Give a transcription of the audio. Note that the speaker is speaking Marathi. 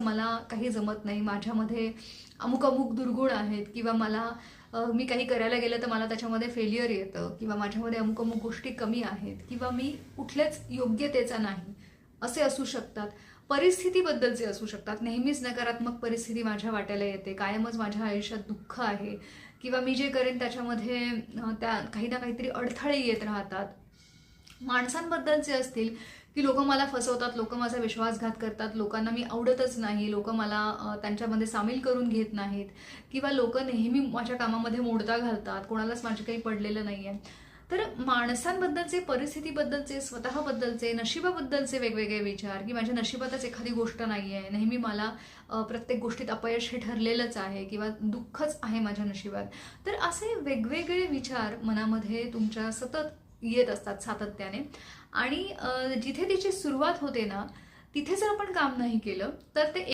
मला काही जमत नाही, माझ्यामध्ये अमुक अमुक दुर्गुण आहेत, किंवा मला मी काही करायला गेलं तर मला त्याच्यामध्ये फेल्युअर येतं, किंवा माझ्यामध्ये अमुक अमुक गोष्टी कमी आहेत, किंवा मी कुठल्याच योग्यतेचा नाही, असे असू शकतात. परिस्थितीबद्दलचे असू शकतात. नेहमीच नकारात्मक परिस्थिती माझ्या वाट्याला येते, कायमच माझ्या आयुष्यात दुःख आहे, किंवा मी जे करेन त्याच्यामध्ये त्या काही ना काहीतरी अडथळे येत राहतात. माणसांबद्दलचे असतील की लोक मला फसवतात, लोक माझा विश्वासघात करतात, लोकांना मी आवडतच नाही, लोक मला त्यांच्यामध्ये सामील करून घेत नाहीत, किंवा लोक नेहमी माझ्या कामामध्ये मोडता घालतात, कोणालाच माझे काही पडलेलं नाही आहे. तर माणसांबद्दलचे, परिस्थितीबद्दलचे, स्वतःबद्दलचे, नशिबाबद्दलचे वेगवेगळे विचार, की माझ्या नशिबातच एखादी गोष्ट नाही आहे, नेहमी मला प्रत्येक गोष्टीत अपयश हे ठरलेलंच आहे, किंवा दुःखच आहे माझ्या नशिबात. तर असे वेगवेगळे विचार मनामध्ये तुमच्या सतत येत असतात सातत्याने. आणि जिथे तिची सुरुवात होते ना, तिथे जर आपण काम नाही केलं तर ते